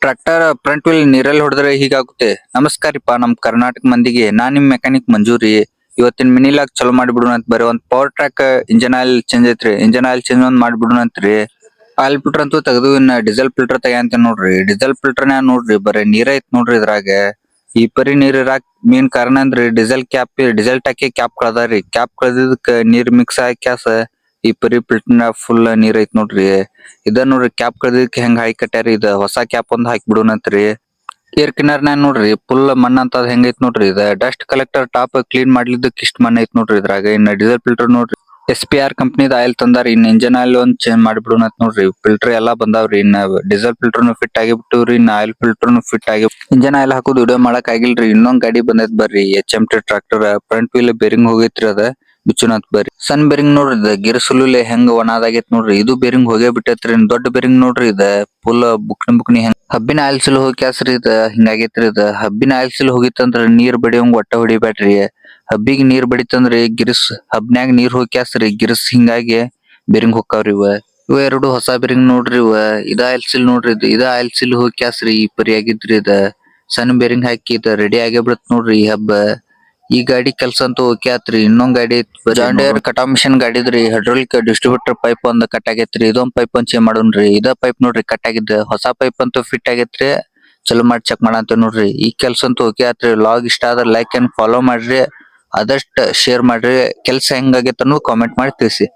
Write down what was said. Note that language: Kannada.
ಟ್ರ್ಯಾಕ್ಟರ್ ಫ್ರಂಟ್ ವೀಲ್ ನೀರಲ್ಲಿ ಹೊಡೆದ್ರೆ ಹೀಗಾಗುತ್ತೆ. ನಮಸ್ಕಾರಿಪ್ಪ ನಮ್ ಕರ್ನಾಟಕ ಮಂದಿಗೆ, ನಾನ್ ನಿಮ್ ಮೆಕ್ಯಾನಿಕ್ ಮಂಜೂರಿ. ಇವತ್ತಿನ ಮಿನಿಲಾಗ್ ಚಲೋ ಮಾಡಿಬಿಡೋಣ ಅಂತ ಬರೀ ಒಂದ್ power track engine oil change ಐತ್ರಿ. ಇಂಜನ್ ಆಯಿಲ್ ಚೇಂಜ್ ಒಂದ್ ಮಾಡ್ಬಿಡೋಣ ಅಂತ್ರಿ. ಆಯಿಲ್ ಫಿಲ್ಟರ್ ಅಂತೂ ತೆಗೆದು ಇನ್ನ ಡೀಸೆಲ್ ಫಿಲ್ಟರ್ ತೆಗ್ಯಾಂತ ನೋಡ್ರಿ. ಡೀಸೆಲ್ ಫಿಲ್ಟರ್ ನ್ಯಾಗ ನೋಡ್ರಿ ಬರೀ ನೀರ್ ಐತ್ ನೋಡ್ರಿ ಇದ್ರಾಗ. ಈ ಪರಿ ನೀರ್ ಇರಾಕ್ ಮೇನ್ ಕಾರಣ ಅಂದ್ರಿ ಡೀಸೆಲ್ ಟ್ಯಾಕಿ ಕ್ಯಾಪ್ ಕಳ್ದಾರಿ. ಕ್ಯಾಪ್ ಕಳ್ದಿದ್ದಕ್ಕ ನೀರ್ ಮಿಕ್ಸ್ ಆಗಿ ಕ್ಯಾಸ ಈ ಪರಿ ಫಿಲ್ಟರ್ ನ್ಯಾಗ ಫುಲ್ ನೀರ್ ಐತ್ ನೋಡ್ರಿ. ಇದ ನೋಡ್ರಿ ಕ್ಯಾಪ್ ಕಳ್ದಿದ್ದಕ್ಕೆ ಹೆಂಗ್ ಹಾಕಿ ಕಟ್ಯಾರಿ. ಇದ ಹೊಸ ಕ್ಯಾಪ್ ಒಂದ್ ಹಾಕಿ ಬಿಡೋಣಂತ್ರಿ. ಏರ್ ಕಿನ್ನರ್ನ್ಯಾಗ ನೋಡ್ರಿ ಫುಲ್ ಮಣ್ಣ ಅಂತ ಹೆಂಗೈತ್ ನೋಡ್ರಿ. ಇದ ಡಸ್ಟ್ ಕಲೆಕ್ಟರ್ ಟಾಪ್ ಕ್ಲೀನ್ ಮಾಡ್ಲಿದ್ದಕ್ ಇಷ್ಟ ಮಣ್ಣ ಐತ್ ನೋಡ್ರಿ ಇದ್ರಾಗ. ಇನ್ನ ಡೀಸೆಲ್ ಫಿಲ್ಟರ್ ನೋಡ್ರಿ SPR ಕಂಪನಿದ ಆಯಿಲ್ ತಂದಾರಿ. ಇನ್ನ ಇಂಜನ್ ಆಯಿಲ್ ಒಂದ್ ಚೇಂಜ್ ಮಾಡ್ಬಿಡೋಣ ಅಂತ ನೋಡ್ರಿ. ಫಿಲ್ಟರ್ ಎಲ್ಲಾ ಬಂದಾವ್ರಿ. ಇನ್ನ ಡೀಸೆಲ್ ಫಿಲ್ಟರ್ನು ಫಿಟ್ ಆಗಿ ಬಿಟ್ಟವ್ರಿ. ಇನ್ನ ಆಯಿಲ್ ಫಿಲ್ಟರ್ನು ಫಿಟ್ ಆಗಿ ಇಂಜನ್ ಆಯಿಲ್ ಹಾಕೋದು ವಿಡಿಯೋ ಮಾಡಕ್ ಆಗಿಲ್ರಿ. ಇನ್ನೊಂದ್ ಗಾಡಿ ಬಂದೈತ್ ಬರ್ರಿ HMT tractor. Front wheel bearing ಹೋಗೈತ್ರಿ ಅದ ಬಿಚ್ಚುನತ್ ಬರ್ರಿ. ಸಣ್ಣ ಬೇರಿಂಗ್ ನೋಡ್ರಿ ಇದ ಗಿರ್ ಸುಲುಲೆ ಹೆಂಗ್ ಒಣದಾಗೈತ್ ನೋಡ್ರಿ. ಇದು ಬೇರಿಂಗ್ ಹೋಗೇ ಬಿಟ್ಟೈತ್ರಿ. ದೊಡ್ಡ ಬೇರಿಂಗ್ ನೋಡ್ರಿ ಇದ ಫುಲ್ ಬುಕ್ನಿ ಹೆಂಗ್ ಹಬ್ಬಿನ ಆಯಿಲ್ ಸಿಲ್ ಹೋಗಿ ಕ್ಯಾಸ್ರಿ ಇದ ಹಿಂಗಾಗೈತ್ರಿ. ಇದ ಹಬ್ಬಿನ ಆಯಿಲ್ ಸಿಲ್ ಹೋಗಿತ್ತಂದ್ರ ನೀರ್ ಬಡಿಯೋಂಗ್ ಒಟ್ಟ ಹೊಡಿಬ್ಯಾಡ್ರಿ. ಹಬ್ಬಿಗ್ ನೀರ್ ಬಡಿತಂದ್ರಿ ಗಿರ್ಸ್ ಹಬ್ನ್ಯಾಗ ನೀರ್ ಹೋಗಿ ಕ್ಯಾಸ್ರಿ ಗಿರ್ಸ್ ಹಿಂಗಾಗಿ ಬೇರಿಂಗ್ ಹೊಕ್ಕಾವ್ರಿ ಇವ ಎರಡು ಹೊಸ ಬೇರಿಂಗ್ ನೋಡ್ರಿ. ಇದ ಆಯಿಲ್ ಸಿಲ್ ನೋಡ್ರಿ. ಇದ ಆಯಿಲ್ ಸಿಲ್ ಹೋಗಿ ಕ್ಯಾಸ್ರಿ ಈ ಪರಿ ಆಗಿದ್ರಿ. ಇದ ಸಣ್ಣ ಬೇರಿಂಗ್ ಹಾಕಿ ಇದ ರೆಡಿ ಆಗೇ ಬಿಡತ್ ನೋಡ್ರಿ ಈ ಹಬ್ಬ. ಈ ಗಾಡಿ ಕೆಲ್ಸ ಅಂತೂ ಓಕೆ ಆತ್ರಿ. ಇನ್ನೊಂದ್ ಗಾಡಿ ಜಾನ್ ಡೇರ್ ಕಟಾವ್ ಮಿಷನ್ ಗಾಡಿದ್ರಿ. ಹೈಡ್ರಾಲಿಕ್ ಡಿಸ್ಟ್ರಿಬ್ಯೂಟರ್ ಪೈಪ್ ಒಂದ್ ಕಟ್ ಆಗೈತ್ರಿ. ಇದೊಂದ್ ಪೈಪ್ ಒಂದ್ ಚೇಂಜ್ ಮಾಡೋಣ್ರಿ. ಇದ ಪೈಪ್ ನೋಡ್ರಿ ಕಟ್ ಆಗಿದ್ದ. ಹೊಸ ಪೈಪ್ ಅಂತೂ ಫಿಟ್ ಆಗೈತ್ರಿ. ಚಲೋ ಮಾಡಿ ಚೆಕ್ ಮಾಡಂತ ನೋಡ್ರಿ. ಈ ಕೆಲ್ಸ ಅಂತೂ ಓಕೆ ಆತ್ರಿ. ಲಾಗ್ ಇಷ್ಟ ಆದ್ರ ಲೈಕ್ ಅಂಡ್ ಫಾಲೋ ಮಾಡ್ರಿ. ಆದಷ್ಟ ಶೇರ್ ಮಾಡ್ರಿ. ಕೆಲ್ಸ ಹೆಂಗಾಗೈತ್ ಅನ್ನೋದು ಕಾಮೆಂಟ್ ಮಾಡಿ ತಿಳಿಸಿ.